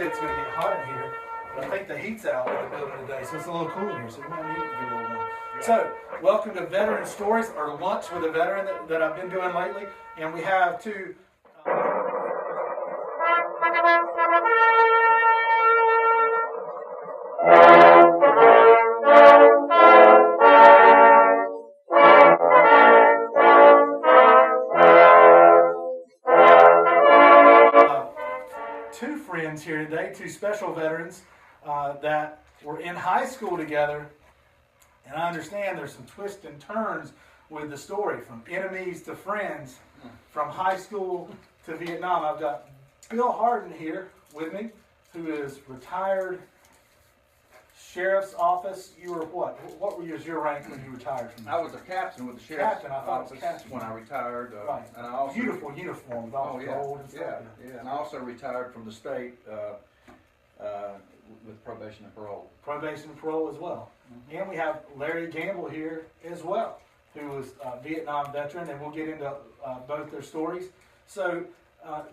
Usually it's going to get hot in here, but I think the heat's out in the building today, so it's a little cool in here, so we might need to get a little warm. So, welcome to Veteran Stories, or Lunch with a Veteran that I've been doing lately, and we have two... two friends here today, two special veterans that were in high school together, and I understand there's some twists and turns with the story, from enemies to friends, from high school to Vietnam. I've got Bill Hardin here with me, who is retired sheriff's office. You were what? What was your rank when you retired from? I was a captain with the sheriff's captain. I thought it was office captain when I retired. Right. And I also, beautiful uniform with all the gold and stuff. Yeah. And I also retired from the state with probation and parole. Probation and parole as well. Mm-hmm. And we have Larry Gamble here as well, who was a Vietnam veteran, and we'll get into both their stories. So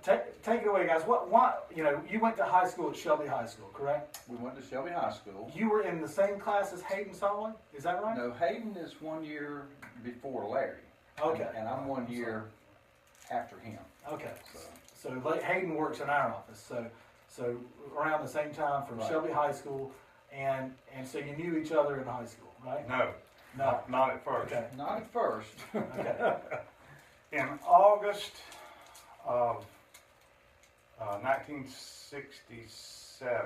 take it away, guys. You went to high school at Shelby High School, correct? We went to Shelby High School. You were in the same class as Hayden Solomon, is that right? No, Hayden is 1 year before Larry. Okay. And I'm 1 year after him. Okay. So Hayden works in our office. So around the same time from Right. Shelby High School, and so you knew each other in high school, right? No. Not at first. Okay. Not at first. Okay. In August of 1967,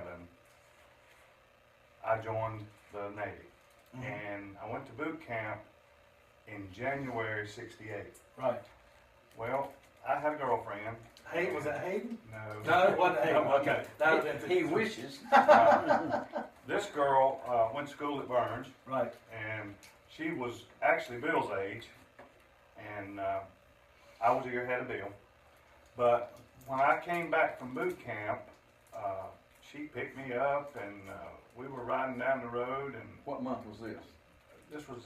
I joined the Navy. Mm-hmm. And I went to boot camp in January '68. Right. Well, I had a girlfriend. Hayden, was that Hayden? No. No, it wasn't Hayden. No, Okay. That would have been He wishes. This girl went to school at Burns. Right. And she was actually Bill's age, and I was a year ahead of Bill. But when I came back from boot camp, she picked me up, and we were riding down the road. And What month was this? this was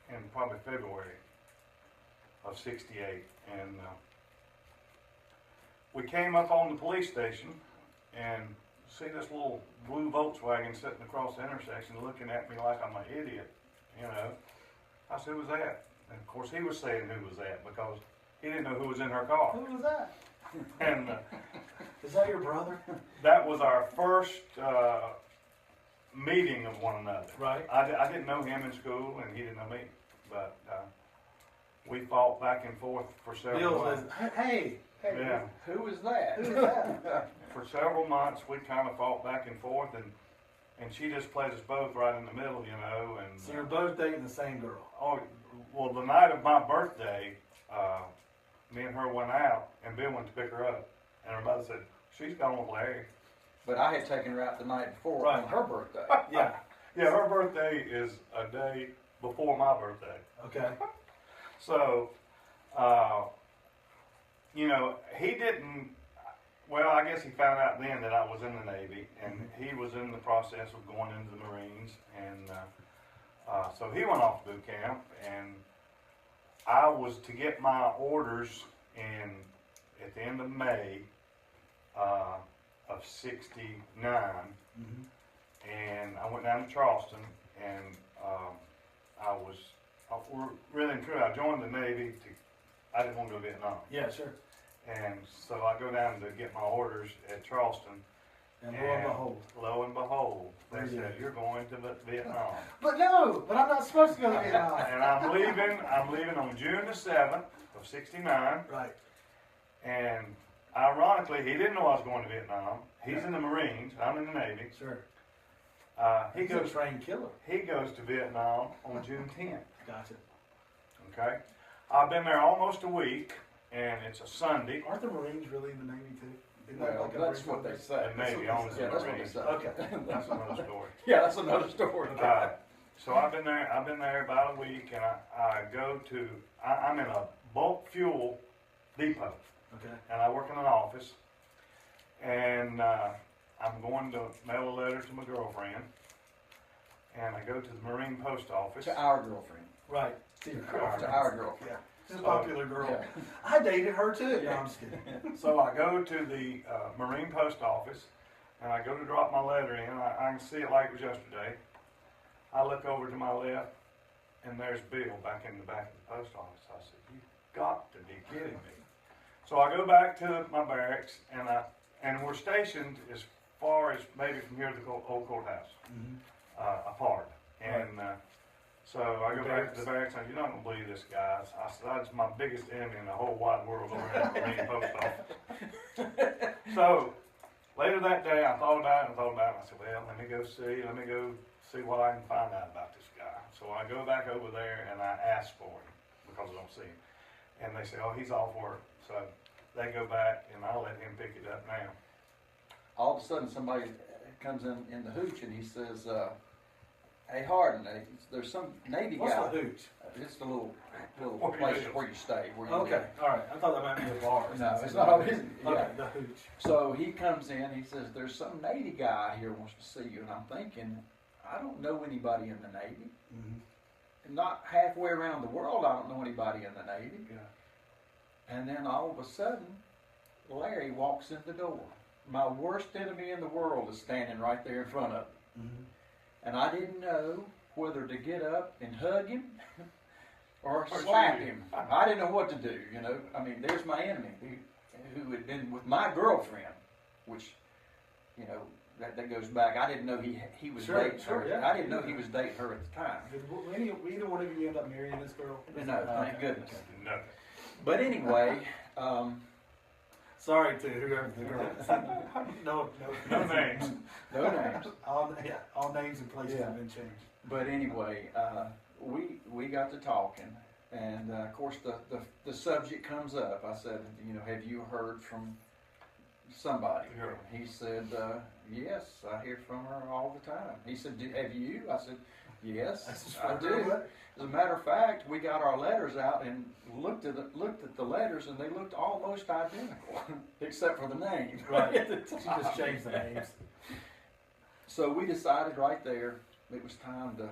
in probably February of '68, and we came up on the police station and see this little blue Volkswagen sitting across the intersection looking at me like I'm an idiot, you know. I said, "Who was that?" And of course he was saying who was that because he didn't know who was in her car. Who was that? And Is that your brother? that was our first meeting of one another. Right. I didn't know him in school and he didn't know me, but we fought back and forth for several Bill months. says, hey, Yeah. Who was that? who is that? For several months, we kind of fought back and forth, and she just played us both right in the middle, you know. And So you're both dating the same girl. oh, well, the night of my birthday, me and her went out, and Bill went to pick her up, and her mother said, "She's gone with Larry." But I had taken her out the night before Right. on her birthday. Yeah. Yeah, her birthday is a day before my birthday. Okay. So, you know, he didn't. Well, I guess he found out then that I was in the Navy, and he was in the process of going into the Marines, and so he went off to boot camp, and I was to get my orders at the end of May of '69, and I went down to Charleston, and I was really and truly, I joined the Navy I didn't want to go to Vietnam. Yeah, sure. And so I go down to get my orders at Charleston. And lo and behold, they Where you said, at? "You're going to Vietnam." But I'm not supposed to go to Vietnam. And I'm leaving on June the 7th of '69. Right. And ironically, he didn't know I was going to Vietnam. He's in the Marines. I'm in the Navy. Sure. He He's a goes trained killer. to Vietnam on June 10th. Gotcha. Okay. I've been there almost a week, and it's a Sunday. Aren't the Marines really in the Navy too? Isn't that Well, like a that's Marine what they company? say. And maybe That's on what the Yeah, that's what they Marines. say. Okay. That's another story. Yeah, that's another story. So I've been there about a week, and I'm in a bulk fuel depot, Okay. and I work in an office, and I'm going to mail a letter to my girlfriend, and I go to the Marine Post Office. To our girlfriend. Right. To our girlfriend. Yeah. She's a popular girl. Yeah. I dated her too. No, I'm just kidding. So I go to the Marine Post Office, and I go to drop my letter in. I can see it like it was yesterday. I look over to my left, and there's Bill back in the back of the post office. I said, "You got to be kidding me!" So I go back to my barracks, and we're stationed as far as maybe from here to the old courthouse, apart. And so I go back to the barracks, and you're not gonna believe this, guys. I said, "That's my biggest enemy in the whole wide world over at the Marine Post Office." So later that day, I thought about it and thought about it. And I said, "Well, let me go see what I can find out about this guy." So I go back over there and I ask for him because I don't see him. And they say, "Oh, he's off work." So they go back and I'll let him pick it up now. All of a sudden, somebody comes in the hooch and he says, "Hey, Hardin, there's some Navy What's guy." the hooch? It's the little Where you place live. where you stay. Where you Okay, live. all right. I thought that might be a bar. No, it's not. Okay, Yeah. the hooch. So he comes in, he says, "There's some Navy guy here wants to see you." And I'm thinking, I don't know anybody in the Navy. Not halfway around the world, I don't know anybody in the Navy. Yeah. And then all of a sudden, Larry walks in the door. My worst enemy in the world is standing right there in front of me. And I didn't know whether to get up and hug him or slap him. I didn't know what to do, you know. I mean, there's my enemy who had been with my girlfriend, which, you know, that goes back. I didn't know he was dating her. Yeah. I didn't know he was dating her at the time. Did either one of you end up marrying this girl? No, thank goodness. No. But anyway, Sorry to whoever the girl is. No names. no names. All names and places Yeah. have been changed. But anyway, we got to talking, and of course the subject comes up. I said, you know, have you heard from somebody? Sure. He said, yes, I hear from her all the time. He said, have you? I said, yes, I do. As a matter of fact, we got our letters out and looked at the letters, and they looked almost identical, except for the name. Right. She just changed the names. So we decided right there it was time to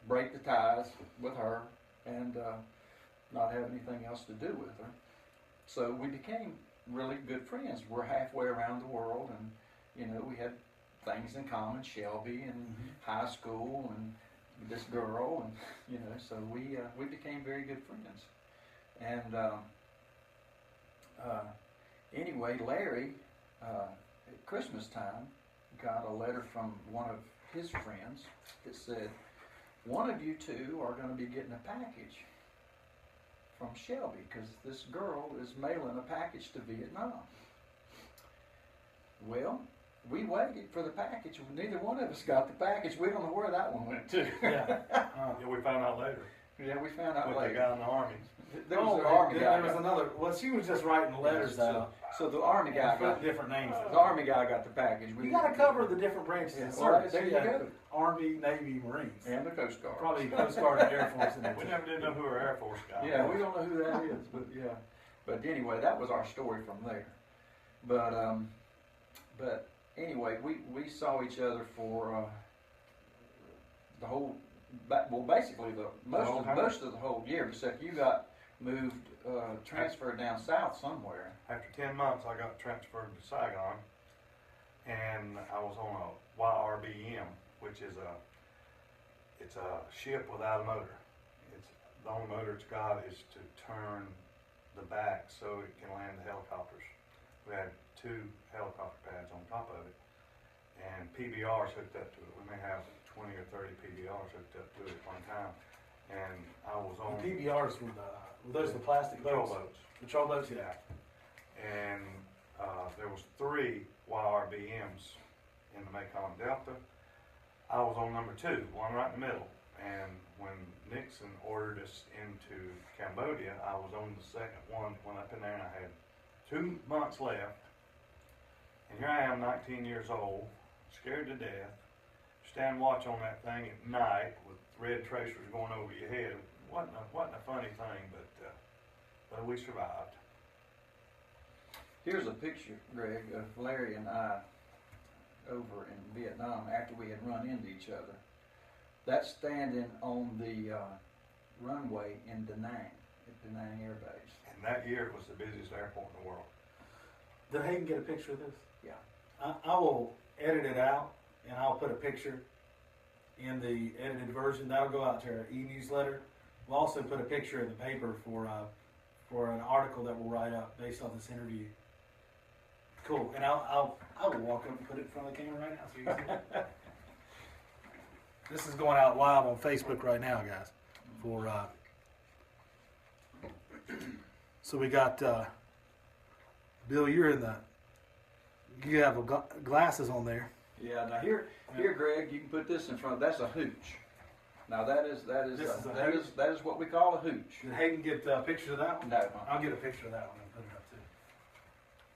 break the ties with her and not have anything else to do with her. So we became really good friends. We're halfway around the world, and you know, we had things in common, Shelby and high school and this girl, and you know, so we became very good friends. And anyway, Larry at Christmas time got a letter from one of his friends that said, "One of you two are going to be getting a package from Shelby because this girl is mailing a package to Vietnam." Well, we waited for the package. Neither one of us got the package. We don't know where that one went to. Yeah. Yeah, we found out later. Yeah, we found out With the later. guy in the army. There was an army guy. There was another. Well, she was just writing letters out. So the army guy Put got different names. the army guy got the package. You got to cover the different branches Yeah, of well, service. there you Yeah. go. Army, Navy, Marines. And the Coast Guard. Probably Coast Guard and Air Force in there We too. never did know who our Air Force guy Yeah, was. we don't know who that is, but yeah. But anyway, that was our story from there. But anyway, we saw each other for the whole, well, basically most of the whole year, except you got moved, transferred down south somewhere. After 10 months, I got transferred to Saigon, and I was on a YRBM, which is it's a ship without a motor. It's the only motor it's got is to turn the back so it can land the helicopters. We had 2 helicopter pads on top of it, and PBRs hooked up to it. We may have 20 or 30 PBRs hooked up to it at one time, and I was on The PBRs were those the plastic patrol boats? boats. Patrol boats, yeah. And there was 3 YRBMs in the Mekong Delta. I was on number 2, one right in the middle. And when Nixon ordered us into Cambodia, I was on the second one, went up in there, and I had 2 months left. And here I am, 19 years old, scared to death, stand watch on that thing at night with red tracers going over your head. It wasn't a funny thing, but we survived. Here's a picture, Greg, of Larry and I over in Vietnam after we had run into each other. That's standing on the runway in Da Nang, at Da Nang Air Base. And that year it was the busiest airport in the world. Did Hayden get a picture of this? Yeah. I will edit it out, and I'll put a picture in the edited version. That'll go out to our e-newsletter. We'll also put a picture in the paper for an article that we'll write up based on this interview. Cool. And I will walk up and put it in front of the camera right now so you can see it. This is going out live on Facebook right now, guys. So we got Bill. You have glasses on there. Yeah. Now here, Greg, you can put this in front. That's a hooch. Now that is what we call a hooch. Did Hayden get a picture of that one? No. I'll get a picture of that one and put it up too.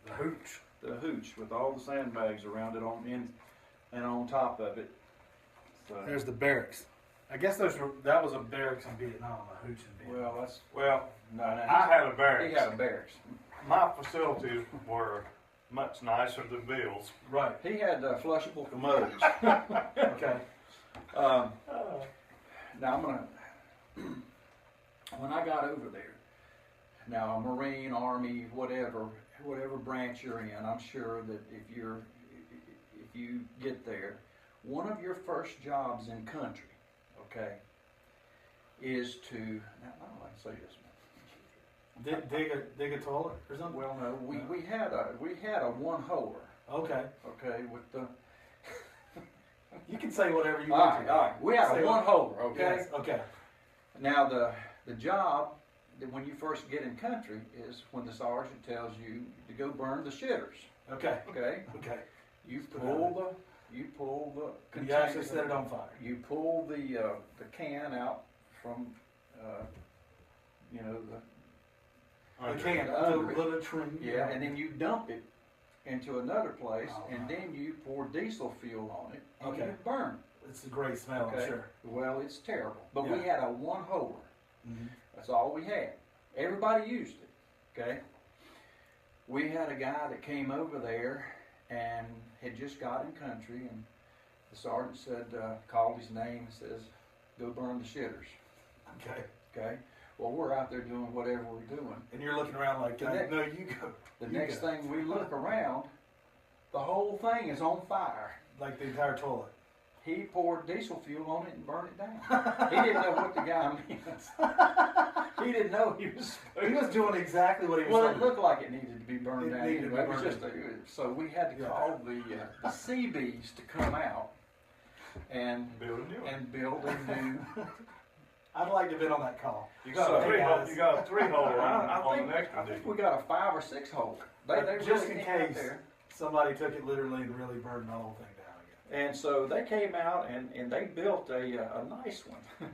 The hooch. The hooch with all the sandbags around it and on top of it. So, there's the barracks. I guess that was a barracks in Vietnam, a hooch in Vietnam. No, I had a barracks. He had a barracks. My facilities were much nicer than Bill's. Right. He had flushable commodes. Okay. Now I'm gonna. When I got over there, now Marine, Army, whatever branch you're in, I'm sure that if you get there, one of your first jobs in country, okay, is to. Now I don't know how to say this. Dig a toilet or something? Well, no, we had a one holer. Okay. Okay, with the. You can say whatever you All want. right. We had a one holer. Okay. Yes, okay. Now the job that when you first get in country is when the sergeant tells you to go burn the shitters. Okay. Okay. Okay. You pull the. You actually set it on fire. You pull the can out from, The can, under a it. little trim. Yeah, and then you dump it into another place, Oh, and then you pour diesel fuel on it, and Okay. you burn. It's a great smell, Okay. I'm sure. Well, it's terrible. But Yeah. we had a one holer. Mm-hmm. That's all we had. Everybody used it. Okay. We had a guy that came over there and had just got in country, and the sergeant said, called his name and says, "Go burn the shitters." Okay. Okay. Well, we're out there doing whatever we're doing. And you're looking around like, no, you go. The You next go. thing we look around, the whole thing is on fire. Like the entire toilet. He poured diesel fuel on it and burned it down. He didn't know what the guy meant. He didn't know he was. He was doing exactly what he was Well, doing. it looked like it needed to be burned It down. needed to be It was burned just so we had to call the Seabees to come out and Build a new one. build a new. I'd like to have been on that call. You got So, a three hey, hole. guys. You got a 3-hole I on the think next one. I think didn't we you? got a 5 or 6 hole. They Just really in came out case there. somebody took it literally and really burned the whole thing down again. And so they came out and they built a nice one.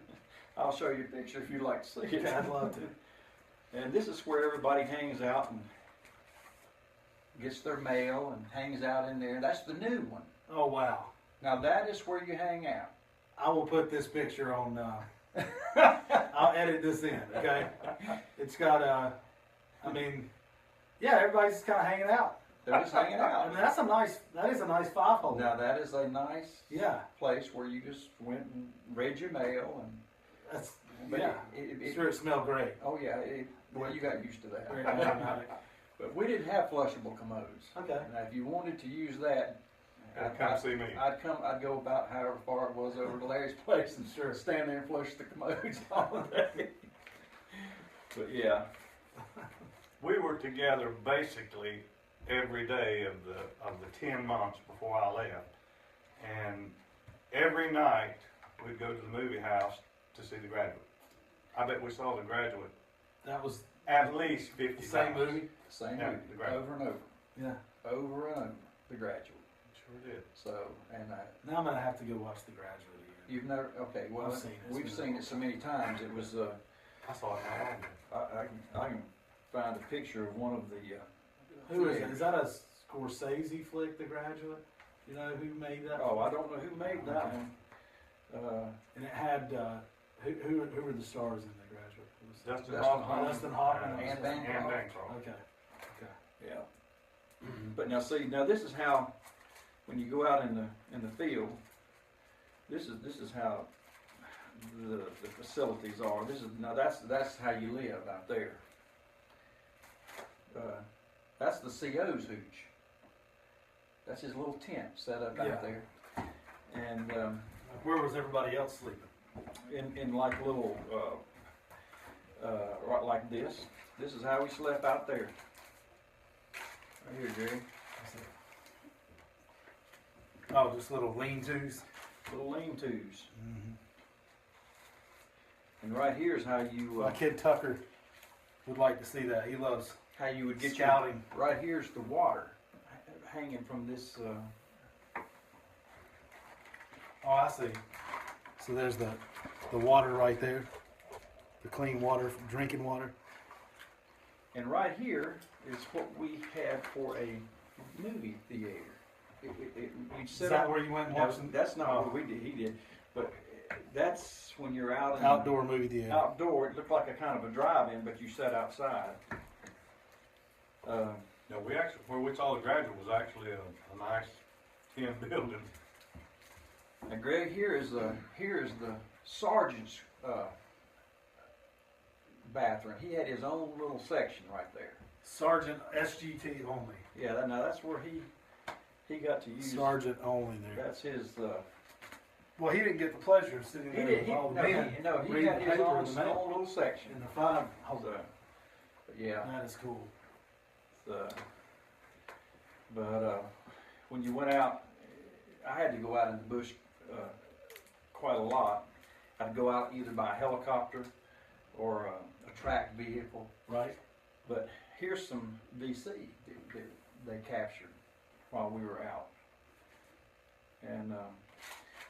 I'll show you a picture if you'd like to see it. Okay, I'd love to. And this is where everybody hangs out and gets their mail and hangs out in there. That's the new one. Oh, wow. Now that is where you hang out. I will put this picture on, I'll edit this in, okay? It's got, everybody's just kind of hanging out. They're just hanging I out. mean, that is a nice 5-hole. Now that is a nice Yeah, place where you just went and read your mail and. that's, But yeah. it- Sure, it smelled great. Oh yeah, well you got used to Very that. aromatic. But we didn't have flushable commodes. Okay. Now if you wanted to use that, Come see me. I'd go about however far it was over to Larry's place and Sure. stand there and flush the commodes all day. But yeah. We were together basically every day of the 10 months before I left, and every night we'd go to the movie house to see The Graduate. I bet we saw The Graduate That was at least 50 the same times. movie? Same Yeah, movie, The Graduate. over and over, Yeah. over and over. The Graduate. Sure did. So and Now I'm going to have to go watch The Graduate again. you've never okay. Well, I've seen it. we've seen it so many times. It was. I saw it not long ago. I can find a picture of one of the. Who is it? Is that a Scorsese flick, The Graduate? You know who made that? Oh, I don't know who made that Okay. one. And it had, who were the stars in The Graduate? It was Dustin Dustin Hoffman. Dustin Hoffman. And Bancroft. Okay. Yeah. But now see, now this is how, when you go out in the field, this is how the facilities are. That's how you live out there. That's the CO's hooch. That's his little tent set up Yeah. out there. And Where was everybody else sleeping? in like little, right like this. This is how we slept out there. Right here, Jerry. Oh, just little lean-tos. Little lean-tos. And right here is how you My kid Tucker would like to see that. He loves would get scouting. Right here's the water hanging from this. Oh, I see. So there's the water right there, the clean water, drinking water. And right here is what we had for a movie theater. We'd Is sit that on, where you went and no, watched them? that's not Oh. what we did. He did, but that's when you're out in Outdoor movie theater. outdoor. It looked like a kind of a drive-in, but you sat outside. No, we actually, where we saw the graduate was actually a nice tin building. And Greg, here is the sergeant's bathroom. He had his own little section right there. Sergeant SGT only. Yeah, now that's where he got to use. Sergeant only there. That's his. Well, he didn't get the pleasure of sitting there with all the men He reading got the his paper own, in the mail. own little section. In the fun. So, but yeah, That is cool. but when you went out, I had to go out in the bush quite a lot. I'd go out either by helicopter or a tracked vehicle. Right. But here's some VC that they captured while we were out. And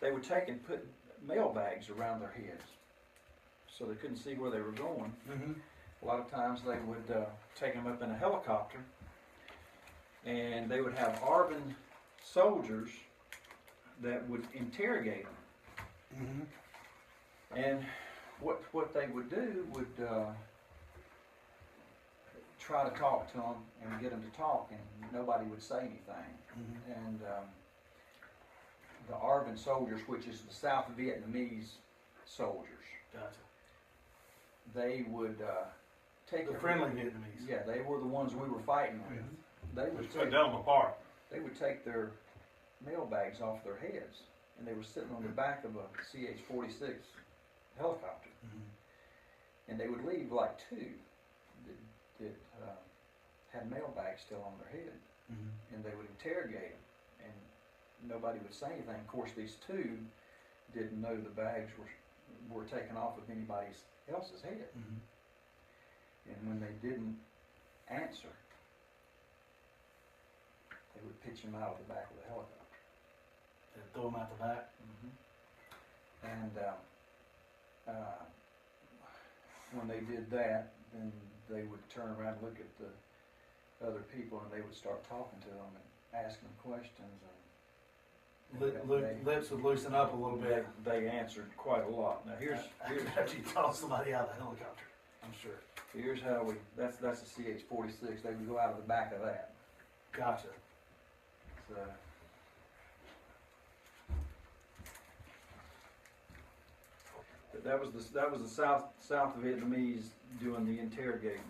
they would take and put mail bags around their heads so they couldn't see where they were going. Mm-hmm. A lot of times they would take them up in a helicopter, and they would have ARVN soldiers that would interrogate them. Mm-hmm. And what they would do would try to talk to them and get them to talk, and nobody would say anything. Mm-hmm. And the ARVN soldiers, which is the South Vietnamese soldiers, Gotcha. they would take The friendly Vietnamese. Yeah, they were the ones we were fighting with. Mm-hmm. They We would took take, them apart. they would take their mail bags off their heads, and they were sitting on the back of a CH-46 helicopter, and they would leave like two that had mail bags still on their head, and they would interrogate them, and nobody would say anything. Of course, these two didn't know the bags were taken off of anybody else's head. And when they didn't answer, they would pitch them out of the back of the helicopter. They throw them out the back. And when they did that, then they would turn around and look at the other people, and they would start talking to them and asking them questions. And Lips would loosen up a little bit. They answered quite a lot. Now here's After you toss somebody out of the helicopter, I'm sure. here's how we. That's a CH-46. They would go out of the back of that. Gotcha. So. But that was the South Vietnamese doing the interrogating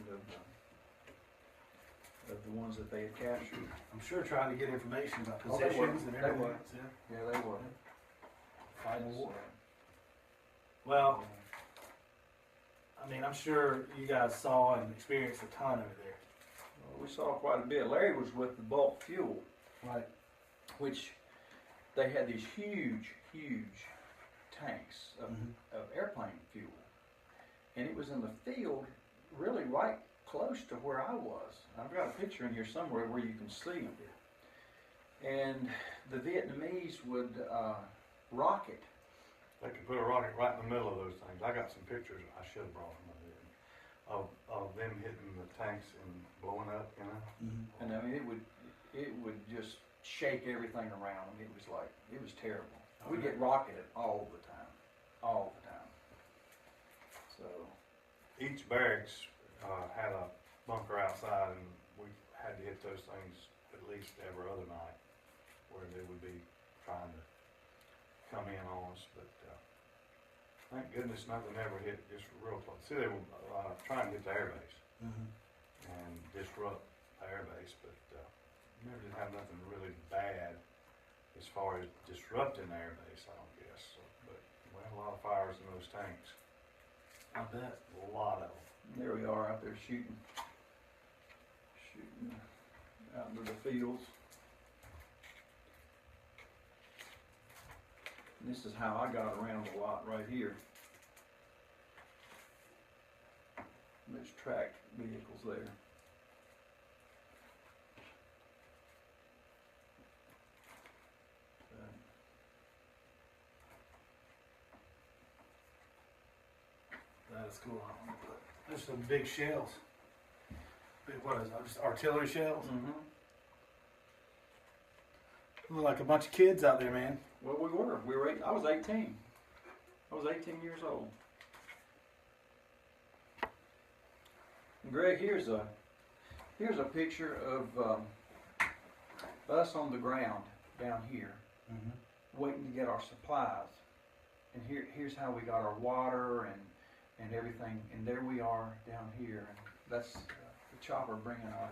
of the ones that they had captured. I'm sure trying to get information about Oh, they were. positions and They everything were. else. Yeah. Yeah, they were. Fighting war. Well, I mean, I'm sure you guys saw and experienced a ton over there. Well, we saw quite a bit. Larry was with the bulk fuel, Right. which they had these huge tanks of airplane fuel, and it was in the field, really right close to where I was. I've got a picture in here somewhere where you can see them. And the Vietnamese would rocket. They could put a rocket right in the middle of those things. I got some pictures. I should have brought them. I didn't. Of them hitting the tanks and blowing up. You know. And I mean, it would just shake everything around them. It was terrible. We get rocketed all the time. So Each barracks had a bunker outside, and we had to hit those things at least every other night, where they would be trying to come in on us. But thank goodness nothing ever hit just real close. See, they were trying to get the airbase and disrupt the airbase, but never did have nothing really bad as far as disrupting the air base, I don't guess. So, but we had a lot of fires in those tanks. I bet. A lot of them. There we are out there shooting out into the fields. And this is how I got around a lot right here. There's tracked vehicles there. That is cool. There's some big shells. Big, what is that? Just artillery shells? Mm-hmm. Look like a bunch of kids out there, man. Well, we were. I was 18. I was 18 years old. And Greg, here's a picture of us on the ground down here, waiting to get our supplies. And here's how we got our water and everything. And there we are down here. And that's the chopper bringing our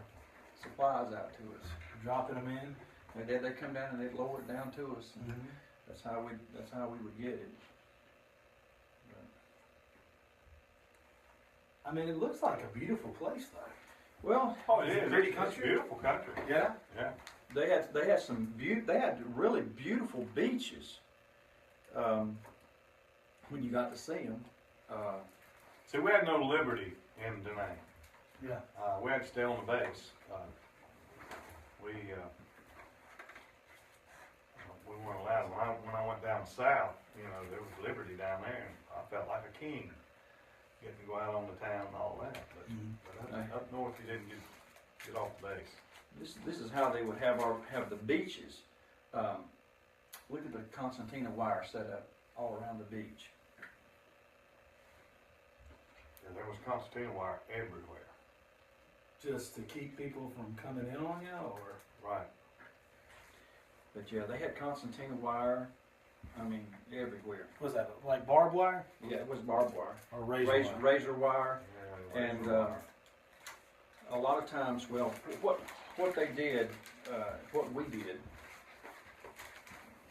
supplies out to us. Dropping them in. And then they come down and they lower it down to us. And that's how we would get it. I mean, it looks like a beautiful place, though. Well, Oh, it is. Pretty It's country. a beautiful country. Yeah. Yeah. they had really beautiful beaches. When you got to see them. See, we had no liberty in Da Nang. Yeah. We had to stay on the base. We weren't allowed. When I went down south, there was liberty down there, and I felt like a king, getting to go out on the town and all that. But up north, you didn't get off the base. This is how they would have the beaches. Look at the concertina wire set up all around the beach. Yeah, there was concertina wire everywhere. Just to keep people from coming in on you, or? Right. But yeah, they had concertina wire. I mean, everywhere. Was that like barbed wire? Yeah, it was barbed wire. Or razor wire? Razor wire. Yeah, And a lot of times, well, what they did, what we did,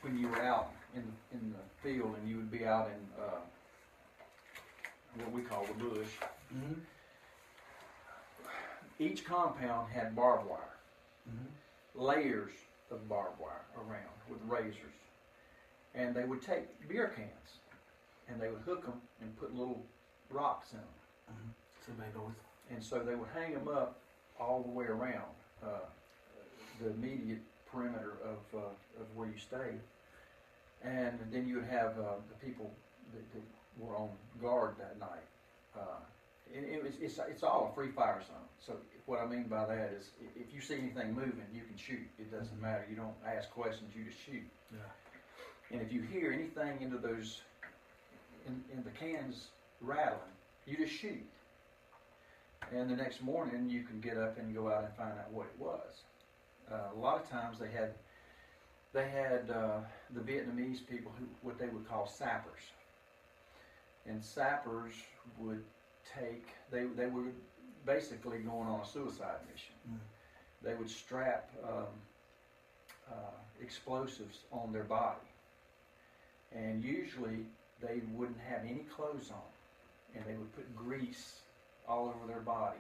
when you were out in the field and you would be out in what we call the bush, each compound had barbed wire, layers of barbed wire around with razors, and they would take beer cans and they would hook them and put little rocks in them. So they go with. And so they would hang them up all the way around the immediate perimeter of where you stayed. And then you would have the people that were on guard that night. It's all a free fire zone. So what I mean by that is if you see anything moving, you can shoot. It doesn't matter. You don't ask questions, you just shoot. Yeah. And if you hear anything into those, in the cans rattling, you just shoot. And the next morning you can get up and go out and find out what it was. A lot of times they had the Vietnamese people what they would call sappers. And sappers would they were basically going on a suicide mission. They would strap explosives on their body. And usually they wouldn't have any clothes on. And they would put grease all over their body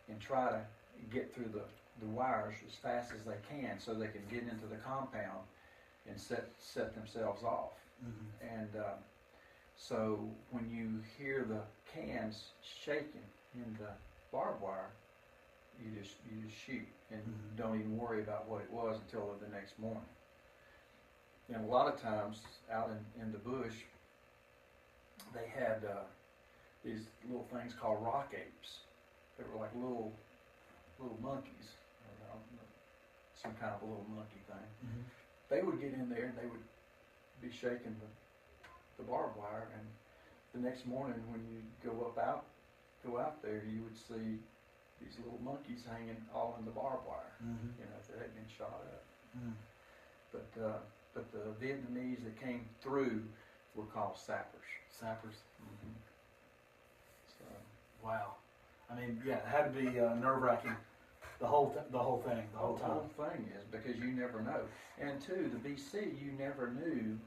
and try to get through the wires as fast as they can so they can get into the compound and set themselves off. And so when you hear the cans shaking in the barbed wire, you just shoot and don't even worry about what it was until the next morning. And a lot of times out in the bush, they had these little things called rock apes. They were like little monkeys, or some kind of a little monkey thing. They would get in there and they would be shaking the barbed wire, and the next morning when you go out there, you would see these little monkeys hanging all in the barbed wire. If they had been shot up. But the Vietnamese that came through were called sappers. Sappers. So Wow. I mean, yeah, it had to be nerve-wracking the whole thing, the whole time. The whole thing is because you never know. And two, the VC, you never knew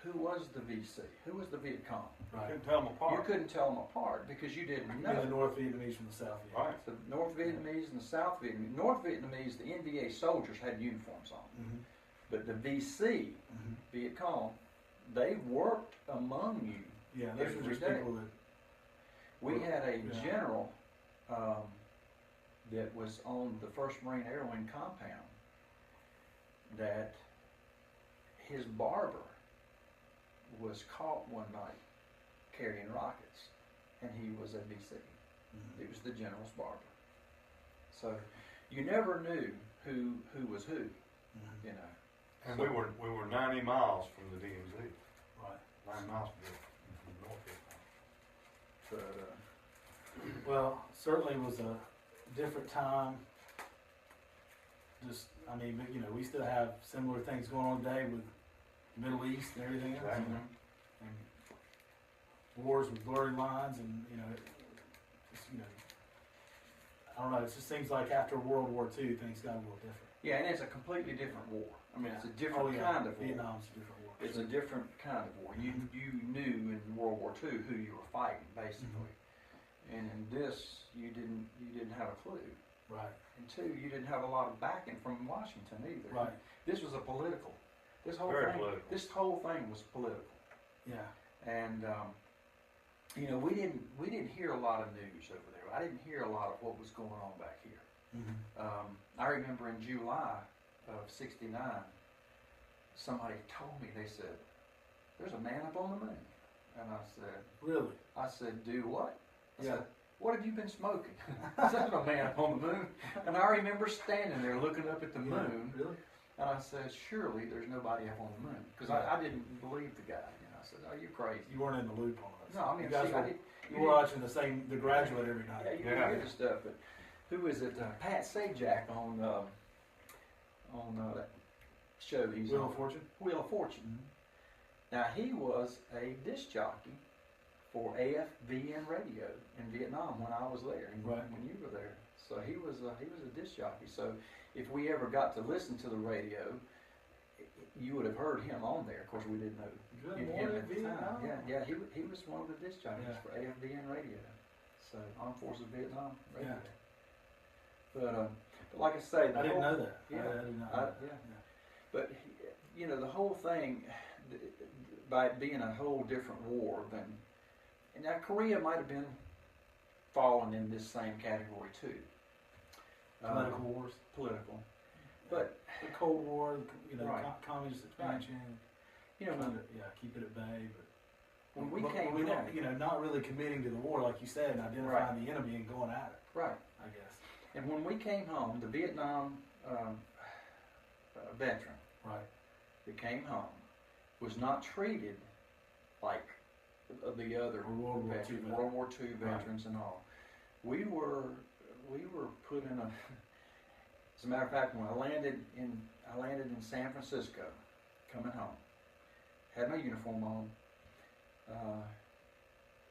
who was the VC, who was the Viet Cong. Right. Couldn't tell them apart. You couldn't tell them apart because you didn't know. The North Vietnamese from the South Vietnamese. Right. The North Vietnamese and the South Vietnamese. North Vietnamese, the NVA soldiers had uniforms on, Mm-hmm. but the VC, Viet Cong, they worked among you. Yeah, those were every just day. people that. We had a Yeah. general that was on the 1st Marine Air Wing compound that his barber was caught one night carrying rockets, and he was a VC. It was the general's barber. So you never knew who was who, you know. And we were 90 miles from the DMZ. Right. 9 miles from North Vietnam. But Well, certainly was a different time. Just, I mean, but, you know, we still have similar things going on today with the Middle East and everything else. Exactly. You know, and wars with blurry lines, and you know, just, you know, I don't know. It just seems like after World War II, things got a little different. yeah, and it's a completely different war. I mean, it's a Oh, different yeah. kind of war. Vietnam's a different war. It's a different kind of war. You knew in World War II who you were fighting, basically, and in this you didn't have a clue. Right. And two, you didn't have a lot of backing from Washington either. Right. This was a political. This whole Very thing. political. This whole thing was political, Yeah. and you know, we didn't hear a lot of news over there. I didn't hear a lot of what was going on back here. I remember in July of '69, somebody told me, they said, "There's a man up on the moon," and Really? I said, "Do what?" I Yeah. said, "What have you been smoking?" I said, "There's no man up on the moon." And I remember standing there looking up at the moon, Really? and I said, "Surely there's nobody up on the moon," because Yeah. I didn't believe the guy. You know, I said, "Are you crazy?" You weren't in the loop on this. No, I mean, you guys see, were, you you were watching The Graduate every night. yeah, you Yeah. hear the stuff, but who is it? Pat Sajak on that show he's Wheel on, of Fortune. Wheel of Fortune. Now he was a disc jockey for AFVN radio in Vietnam when I was there, and Right. when you were there. So he was a disc jockey. So if we ever got to listen to the radio, you would have heard him on there. Of course, we didn't know Good him morning, at the time. Vietnam. Yeah, he was one of the disc jockeys Yeah. for AFVN radio. So Armed Forces Vietnam radio. Yeah. But like I say, the I didn't whole, know that. Yeah, I didn't know I- that. yeah. But you know, the whole thing, by it being a whole different war than, and now Korea might have been falling in this same category too. Political wars. Political, but The Cold War, you know, Right. communist expansion. you know, Trying to, keep it at bay. But when we but came we home, didn't, you know, not really committing to the war, like you said, and identifying the enemy and going at it. right, I guess. and when we came home, the Vietnam veteran Right. that came home was not treated like the other Or World War II veterans, veterans. World War II veterans and all. We were put in a. As a matter of fact, when I landed in San Francisco, coming home, had my uniform on.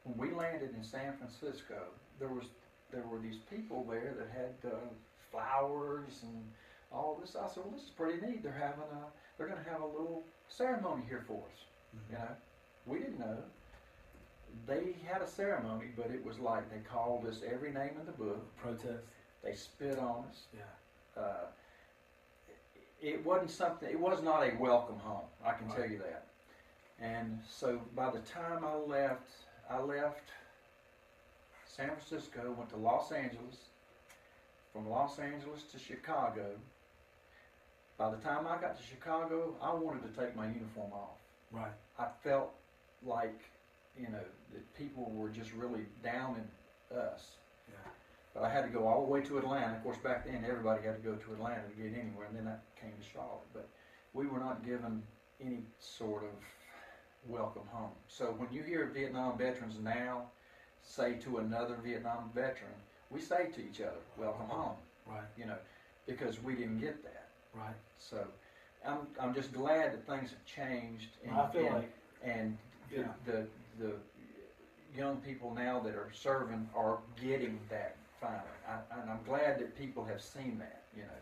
When we landed in San Francisco, there were these people there that had flowers and all this. I said, "Well, this is pretty neat. They're going to have a little ceremony here for us." You know, we didn't know. They had a ceremony, but it was like they called us every name in the book. Protest. They spit on us. Yeah. It wasn't something. It was not a welcome home. I can Right. tell you that. And so by the time I left San Francisco, went to Los Angeles. From Los Angeles to Chicago. By the time I got to Chicago, I wanted to take my uniform off. Right. I felt like, you know, that people were just really downing us. Yeah. But I had to go all the way to Atlanta. Of course, back then everybody had to go to Atlanta to get anywhere, and then that came to Charlotte. But we were not given any sort of welcome home. So when you hear Vietnam veterans now say to another Vietnam veteran, we say to each other, "Welcome home," Right. you know, because we didn't get that. Right. So I'm just glad that things have changed. And, I feel like. and Yeah. the young people now that are serving are getting that finally. And I'm glad that people have seen that, you know.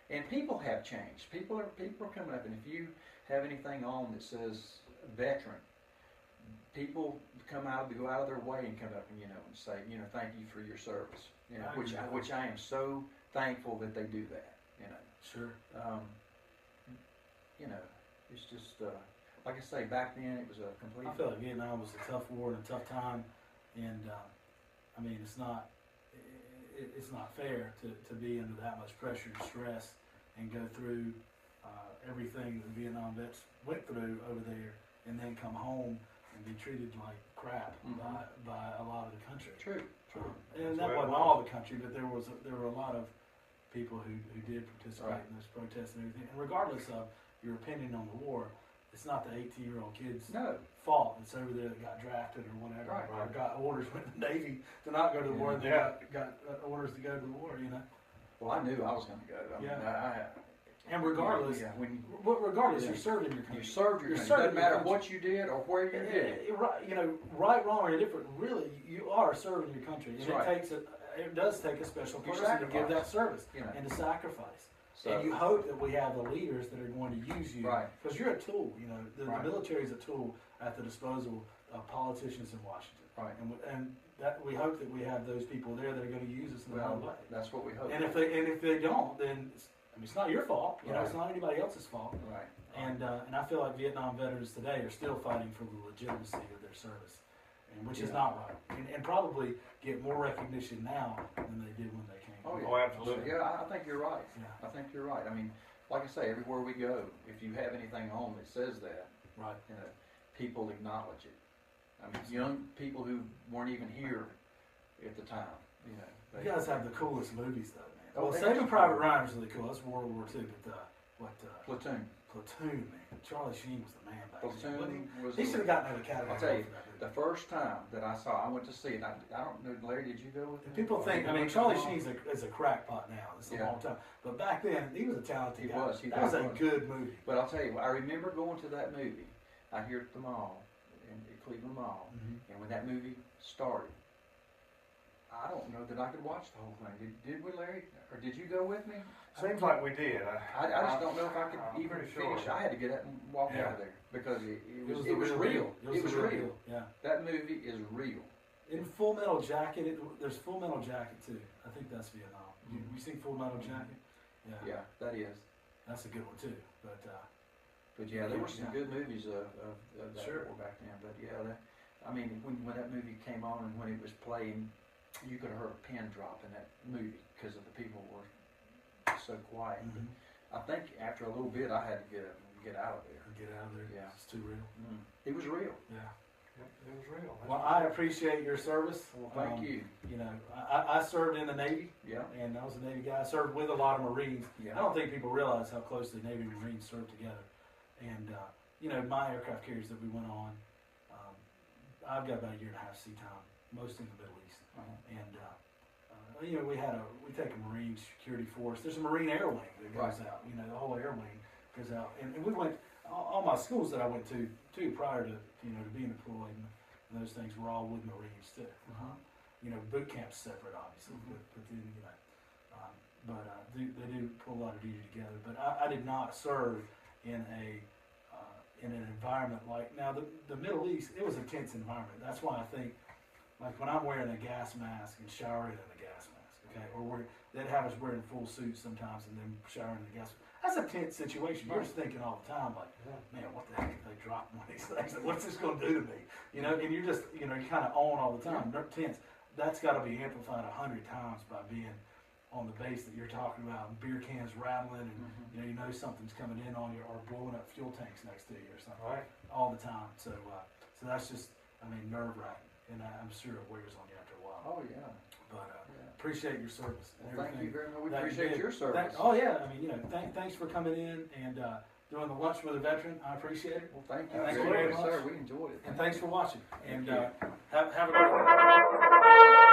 And people have changed. People are coming up, and if you have anything on that says veteran, people go out of their way and come up and, you know, and say, you know, thank you for your service. You know, which I am so thankful that they do that, you know. Sure. You know, it's just like I say, back then it was a complete. I feel like Vietnam was a tough war and a tough time, and I mean, it's not fair to be under that much pressure and stress and go through everything the Vietnam vets went through over there, and then come home and be treated like crap by a lot of the country. True. And that wasn't all the country, but there were a lot of people who did participate in those protests and everything. And regardless of your opinion on the war, it's not the 18-year-old kid's fault. It's over there that got drafted or whatever, or got orders with the Navy to not go to the war. They got orders to go to the war, you know. Well, I knew I was going to go. I mean, and regardless, regardless, you're serving your country. You served your country. It doesn't matter what you did or where you did it. You know, right, wrong, or indifferent. Really, you are serving your country, and it does take a special person to give that service and to sacrifice. So, and you hope that we have the leaders that are going to use you, because you're a tool. You know, the military is a tool at the disposal of politicians in Washington. And that we hope that we have those people there that are going to use us in the right way. That's what we hope. And if they don't, then it's not your fault. You know, it's not anybody else's fault. And I feel like Vietnam veterans today are still fighting for the legitimacy of their service, and which is not right. And probably get more recognition now than they did when they came. Oh, absolutely. Yeah, I think you're right. I think you're right. I mean, like I say, everywhere we go, if you have anything on that says that, you know, people acknowledge it. I mean, young people who weren't even here at the time, you know. You guys have the coolest movies, though, man. Well, Saving Private Ryan was really cool. That's World War II, but Platoon. Platoon, man. Charlie Sheen was the man back then. He should have gotten an Academy. I'll tell you, the first time that I went to see it, I don't know, Larry, did you go with me? People think, I mean, Charlie Sheen is a crackpot now. It's a long time. But back then, he was a talented guy. That was a good movie. But I'll tell you, I remember going to that movie out here at the mall, at Cleveland Mall, and when that movie started, I don't know that I could watch the whole thing. Did we, Larry? Or did you go with me? Seems like we did. I just don't know if I could even finish. I had to get up and walk out of there because it was real. It was real. Yeah. That movie is real. In Full Metal Jacket, there's Full Metal Jacket too. I think that's Vietnam. You seen Full Metal Jacket? Yeah, that is. That's a good one too. But yeah, there were some good movies of that war back then. But yeah, I mean, when that movie came on and when it was playing, you could have heard a pin drop in that movie because of the people were so quiet. I think after a little bit, I had to get out of there. Get out of there. Yeah, it's too real. It was real. Yeah. It was real. Well, I appreciate your service. Well, thank you. You know, I served in the Navy. Yeah. And I was a Navy guy. I served with a lot of Marines. Yeah. I don't think people realize how closely Navy and Marines served together. And, you know, my aircraft carriers that we went on, I've got about a year and a half sea time, most in the Middle East. And, you know, we take a Marine security force. There's a Marine air wing that goes out. You know, the whole air wing goes out. And we went, all my schools that I went to prior to, you know, to being deployed and those things were all with Marines too. You know, boot camp's separate, obviously, but then, you know, they do pull a lot of duty together. But I did not serve in an environment like, now the Middle East, it was a tense environment. That's why I think, like when I'm wearing a gas mask and showering in a gas mask, okay, or they'd have us wearing full suits sometimes and then showering in the gas mask. That's a tense situation. You're just thinking all the time, like, man, what the heck if they drop one of these things? What's this going to do to me? You know, and you're just, you know, you're kind of on all the time. They're tense. That's got to be amplified 100 times by being on the base that you're talking about, and beer cans rattling, and you know something's coming in on you, or blowing up fuel tanks next to you, or something. All the time. So that's just, I mean, nerve wracking, and I'm sure it wears on you after a while. Oh yeah. But appreciate your service. Well, thank you very much. We appreciate your service. Oh yeah, I mean, you know, thanks for coming in and doing the lunch with a veteran. I appreciate it. Well, thank you. Thanks very much, sir. We enjoyed it. And thanks for watching. And you. have a great one.